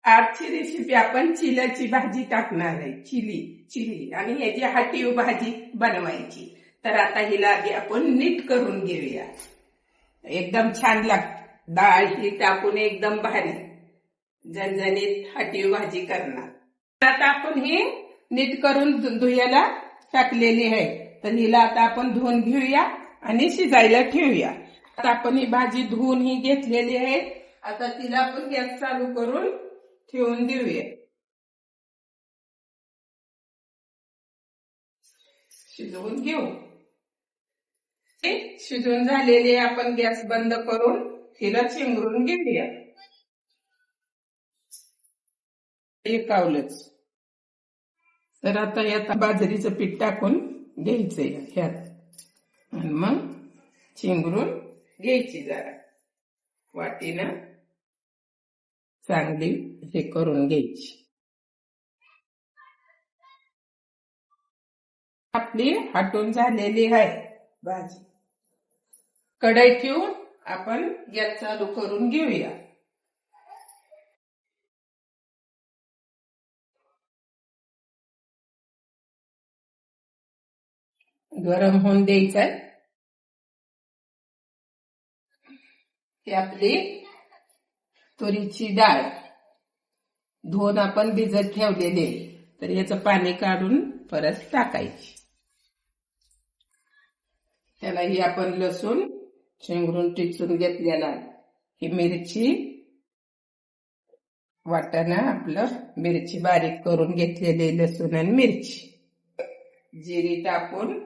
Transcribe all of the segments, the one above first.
आजची रेसिपी आपण चिल्याची भाजी टाकणार आहे. चिली आणि ह्याची हाटीव भाजी बनवायची. तर आता हिला आधी आपण नीट करून घेऊया. एकदम छान लागते. डाळ ही टाकून एकदम भारी झणझणीत हाटीव भाजी करणार. आता आपण हे नीट करून धुयाला टाकलेली आहे. तर हिला आता आपण धुवून घेऊया आणि शिजायला ठेवूया. आता आपण ही भाजी धुवून ही घेतलेली आहे. आता तिला आपण गॅस चालू करून ठेवून देऊया. शिजवून घेऊ. शिजून झालेले आपण गॅस बंद करून तिला चिंगरून घेऊया. एकावलंच. तर आता यात बाजरीचं पीठ टाकून घ्यायचंय ह्यात आणि मग चिंगरून घ्यायची. जरा वाटीनं चांगली हे करून घ्यायची. आपली हाटून झालेली आहे भाजी. कढई ठेवून आपण गॅस चालू करून घेऊया. गरम होऊन द्यायचंय. ही आपली तुरीची डाळ धुवून आपण भिजत ठेवलेली, तर याचं पाणी काढून परत टाकायची. त्याला ही आपण लसूण शेंगरून टिचून घेतलेला, ही मिरची वाटाणा आपलं मिरची बारीक करून घेतलेली, लसूण आणि मिरची, जिरी टाकून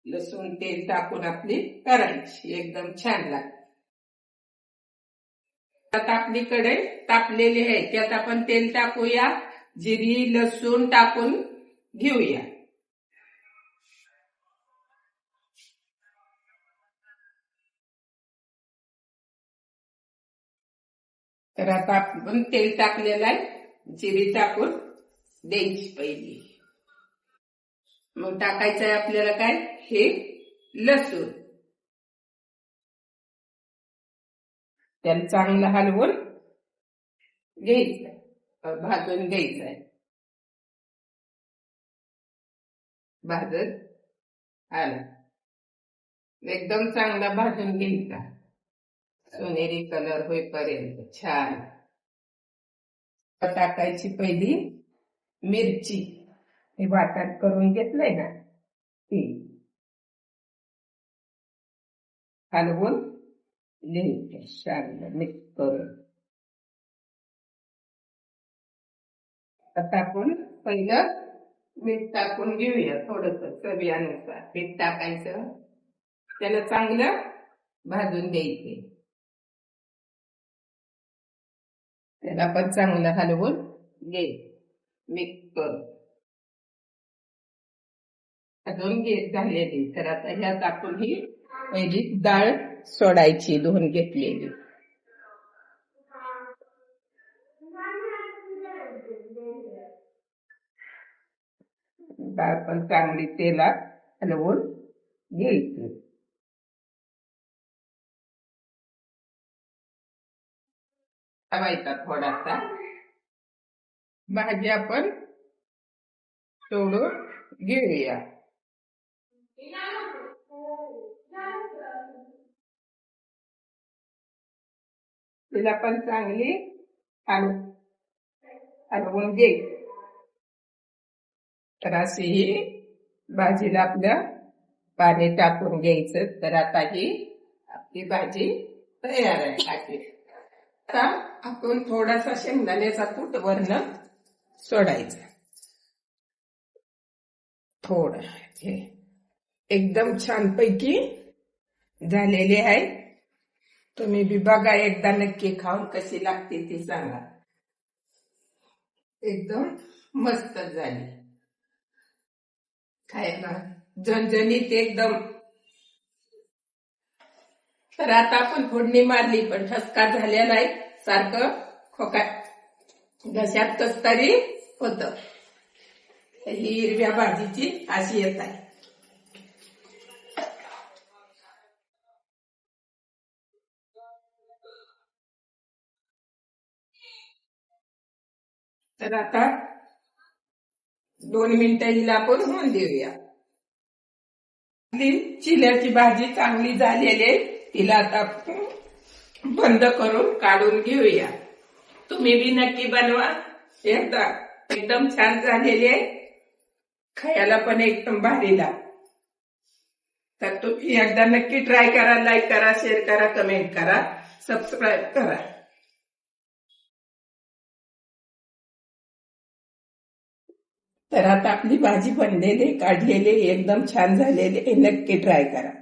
लसूण तेल टाकून आपली करायची. एकदम छान लागते. आता आपली कढई तापलेली आहे. त्यात आपण तेल टाकूया. जिरी लसूण टाकून घेऊया. तर आता आपण तेल टाकलेलं आहे. जिरी टाकून द्यायची पहिली. मग टाकायचं आहे आपल्याला काय, हे लसूण. त्याला चांगलं हलवून घ्यायचं, भाजून घ्यायचं आहे. भाजत आला एकदम चांगला भाजून घ्यायचा, सोनेरी कलर होईपर्यंत छान. टाकायची पहिली मिरची, हे वाटण करून घेतलंय ना, ती हलवून घ्यायचं छान मिक्स करून. आता आपण पहिलं मीठ टाकून घेऊया. थोडस चवीनुसार मीठ टाकायचं. त्याला चांगलं भाजून द्यायचे. त्याला पण चांगलं हलवून घ्यायचं मिक्स करून. अजून घेत झालेली. तर आता ह्यात आपण ही पहिली डाळ सोडायची धुवून घेतलेली. डाळ पण चांगली तेलात हलवून घ्यायची. ठेवायचा थोडासा. भाजी आपण सोडून घेऊया. तिला पण चांगली हलवून घ्यायची. तर अशी ही भाजीला आपलं पाणी टाकून घ्यायचं. तर आता ही आपली भाजी तयार आहे. आता आपण थोडासा शेंगदाण्याचा कूट वरनं सोडायचा. थोडं हे एकदम छानपैकी झालेली आहे. तुम्ही बी बघा एकदा, नक्की खाऊन कशी लागते ती सांगा. एकदम मस्त झाली खायला, झणझणीत एकदम. तर आता आपण फोडणी मारली, पण ठसका झालेला आहे. सारखं खोका घशात कस तरी होत. ही हिरव्या भाजीची अशी येत आहे. तर आता 2 मिनिटं हिला आपण होऊन देऊया. आपली चिल्याची भाजी चांगली झालेली आहे. तिला आता बंद करून काढून घेऊया. तुम्ही बी नक्की बनवा. एकदा एकदम छान झालेली आहे. खायला पण एकदम भारी लागते. तर तुम्ही एकदा नक्की ट्राय करा. लाईक करा, शेअर करा, कमेंट करा, सबस्क्राईब करा. तर आता आपली भाजी बनलेली, काढलेली, एकदम छान झालेली. नक्की ट्राय करा.